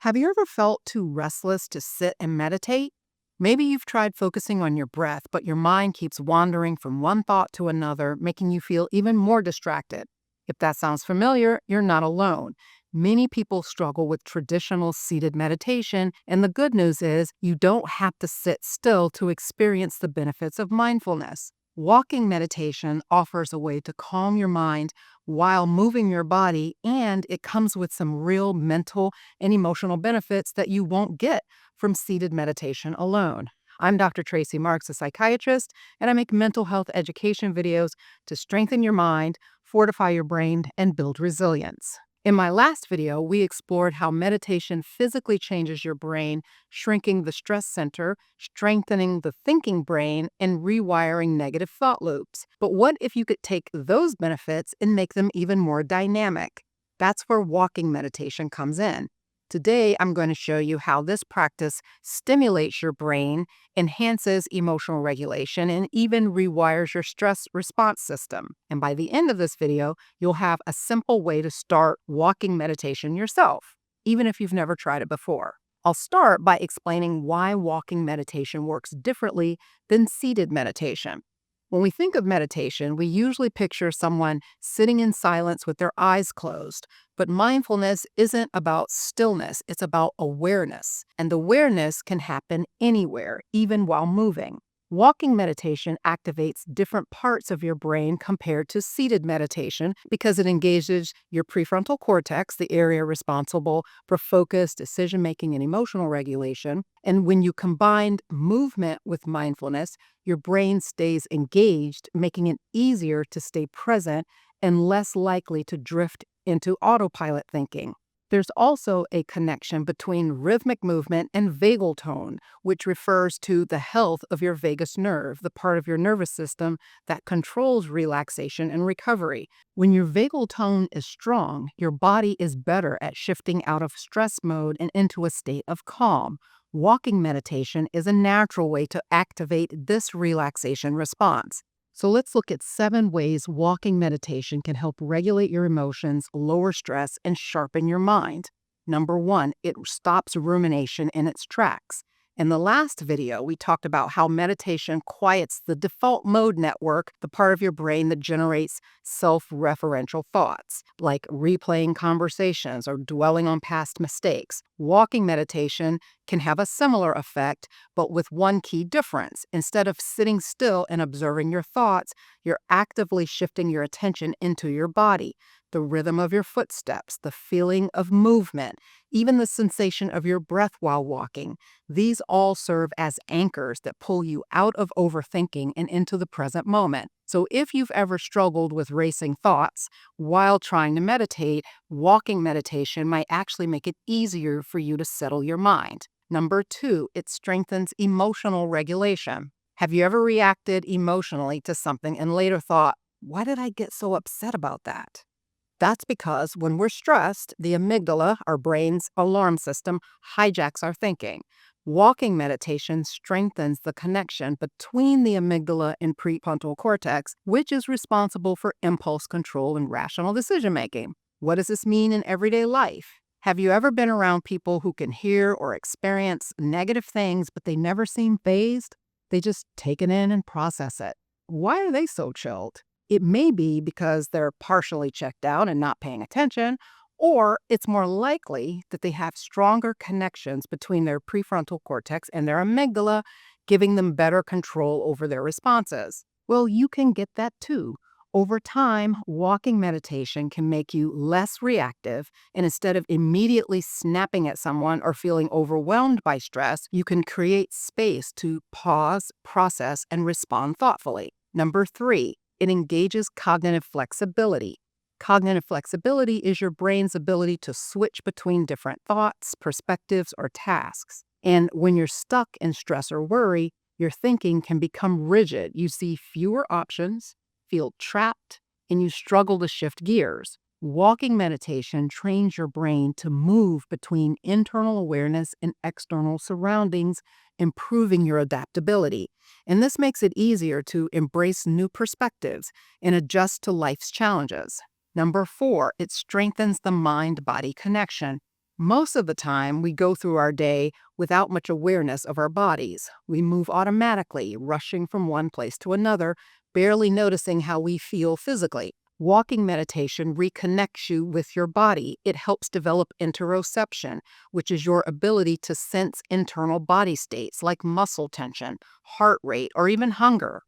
Have you ever felt too restless to sit and meditate? Maybe you've tried focusing on your breath, but your mind keeps wandering from one thought to another, making you feel even more distracted. If that sounds familiar, you're not alone. Many people struggle with traditional seated meditation, and the good news is you don't have to sit still to experience the benefits of mindfulness. Walking meditation offers a way to calm your mind while moving your body, and it comes with some real mental and emotional benefits that you won't get from seated meditation alone. I'm Dr. Tracey Marks, a psychiatrist, and I make mental health education videos to strengthen your mind, fortify your brain, and build resilience. In my last video, we explored how meditation physically changes your brain, shrinking the stress center, strengthening the thinking brain, and rewiring negative thought loops. But what if you could take those benefits and make them even more dynamic? That's where walking meditation comes in. Today, I'm going to show you how this practice stimulates your brain, enhances emotional regulation, and even rewires your stress response system. And by the end of this video, you'll have a simple way to start walking meditation yourself, even if you've never tried it before. I'll start by explaining why walking meditation works differently than seated meditation. When we think of meditation, we usually picture someone sitting in silence with their eyes closed. But mindfulness isn't about stillness, it's about awareness. And awareness can happen anywhere, even while moving. Walking meditation activates different parts of your brain compared to seated meditation because it engages your prefrontal cortex, the area responsible for focus, decision-making, and emotional regulation. And when you combine movement with mindfulness, your brain stays engaged, making it easier to stay present and less likely to drift into autopilot thinking. There's also a connection between rhythmic movement and vagal tone, which refers to the health of your vagus nerve, the part of your nervous system that controls relaxation and recovery. When your vagal tone is strong, your body is better at shifting out of stress mode and into a state of calm. Walking meditation is a natural way to activate this relaxation response. So let's look at 7 ways walking meditation can help regulate your emotions, lower stress, and sharpen your mind. Number 1, it stops rumination in its tracks. In the last video, we talked about how meditation quiets the default mode network, the part of your brain that generates self-referential thoughts, like replaying conversations or dwelling on past mistakes. Walking meditation can have a similar effect, but with one key difference. Instead of sitting still and observing your thoughts, you're actively shifting your attention into your body, the rhythm of your footsteps, the feeling of movement, even the sensation of your breath while walking. These all serve as anchors that pull you out of overthinking and into the present moment. So if you've ever struggled with racing thoughts while trying to meditate, walking meditation might actually make it easier for you to settle your mind. Number 2, it strengthens emotional regulation. Have you ever reacted emotionally to something and later thought, why did I get so upset about that? That's because when we're stressed, the amygdala, our brain's alarm system, hijacks our thinking. Walking meditation strengthens the connection between the amygdala and prefrontal cortex, which is responsible for impulse control and rational decision-making. What does this mean in everyday life? Have you ever been around people who can hear or experience negative things, but they never seem fazed? They just take it in and process it. Why are they so chilled? It may be because they're partially checked out and not paying attention, or it's more likely that they have stronger connections between their prefrontal cortex and their amygdala, giving them better control over their responses. Well, you can get that too. Over time, walking meditation can make you less reactive, and instead of immediately snapping at someone or feeling overwhelmed by stress, you can create space to pause, process, and respond thoughtfully. Number 3, it engages cognitive flexibility. Cognitive flexibility is your brain's ability to switch between different thoughts, perspectives, or tasks. And when you're stuck in stress or worry, your thinking can become rigid. You see fewer options, feel trapped, and you struggle to shift gears. Walking meditation trains your brain to move between internal awareness and external surroundings, improving your adaptability. And this makes it easier to embrace new perspectives and adjust to life's challenges. Number 4, it strengthens the mind-body connection. Most of the time, we go through our day without much awareness of our bodies. We move automatically, rushing from one place to another, barely noticing how we feel physically. Walking meditation reconnects you with your body. It helps develop interoception, which is your ability to sense internal body states like muscle tension, heart rate, or even hunger.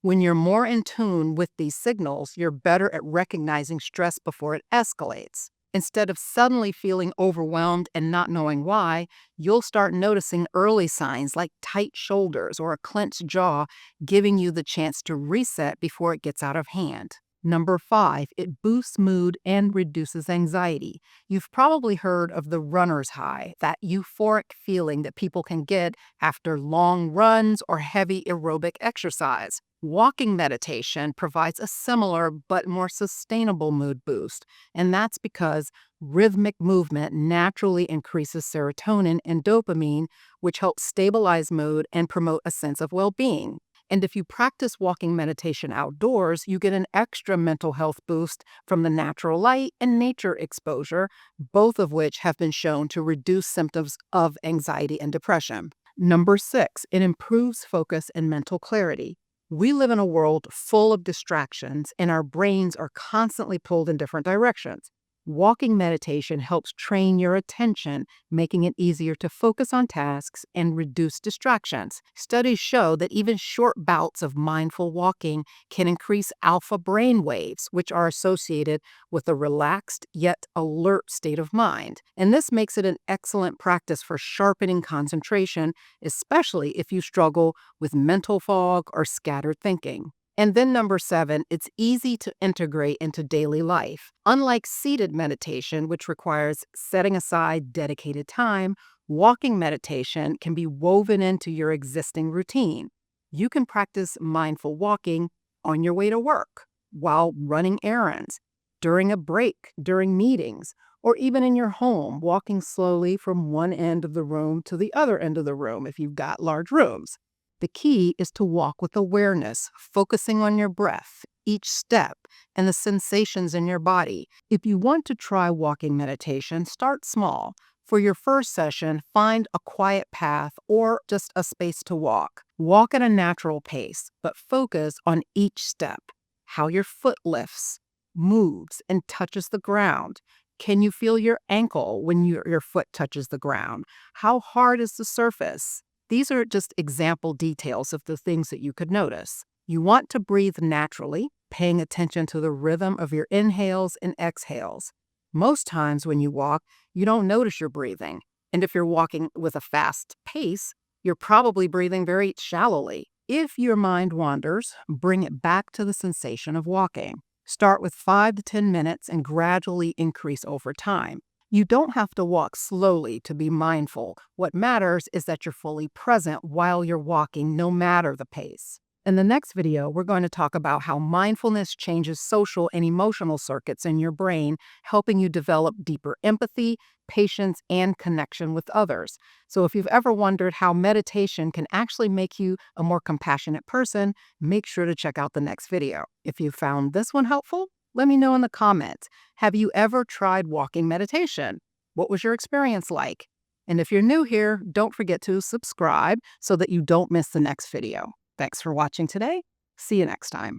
When you're more in tune with these signals, you're better at recognizing stress before it escalates. Instead of suddenly feeling overwhelmed and not knowing why, you'll start noticing early signs like tight shoulders or a clenched jaw, giving you the chance to reset before it gets out of hand. Number 5, it boosts mood and reduces anxiety. You've probably heard of the runner's high, that euphoric feeling that people can get after long runs or heavy aerobic exercise. Walking meditation provides a similar but more sustainable mood boost, and that's because rhythmic movement naturally increases serotonin and dopamine, which helps stabilize mood and promote a sense of well-being. And if you practice walking meditation outdoors, you get an extra mental health boost from the natural light and nature exposure, both of which have been shown to reduce symptoms of anxiety and depression. Number 6, it improves focus and mental clarity. We live in a world full of distractions, and our brains are constantly pulled in different directions. Walking meditation helps train your attention, making it easier to focus on tasks and reduce distractions. Studies show that even short bouts of mindful walking can increase alpha brain waves, which are associated with a relaxed yet alert state of mind. And this makes it an excellent practice for sharpening concentration, especially if you struggle with mental fog or scattered thinking. And then number 7, it's easy to integrate into daily life. Unlike seated meditation, which requires setting aside dedicated time, walking meditation can be woven into your existing routine. You can practice mindful walking on your way to work, while running errands, during a break, during meetings, or even in your home, walking slowly from one end of the room to the other end of the room if you've got large rooms. The key is to walk with awareness, focusing on your breath, each step, and the sensations in your body. If you want to try walking meditation, start small. For your first session, find a quiet path or just a space to walk. Walk at a natural pace, but focus on each step, how your foot lifts, moves, and touches the ground. Can you feel your ankle when your foot touches the ground? How hard is the surface? These are just example details of the things that you could notice. You want to breathe naturally, paying attention to the rhythm of your inhales and exhales. Most times when you walk, you don't notice you're breathing. And if you're walking with a fast pace, you're probably breathing very shallowly. If your mind wanders, bring it back to the sensation of walking. Start with 5 to 10 minutes and gradually increase over time. You don't have to walk slowly to be mindful. What matters is that you're fully present while you're walking, no matter the pace. In the next video, we're going to talk about how mindfulness changes social and emotional circuits in your brain, helping you develop deeper empathy, patience, and connection with others. So if you've ever wondered how meditation can actually make you a more compassionate person, make sure to check out the next video. If you found this one helpful, let me know in the comments. Have you ever tried walking meditation? What was your experience like? And if you're new here, don't forget to subscribe so that you don't miss the next video. Thanks for watching today. See you next time.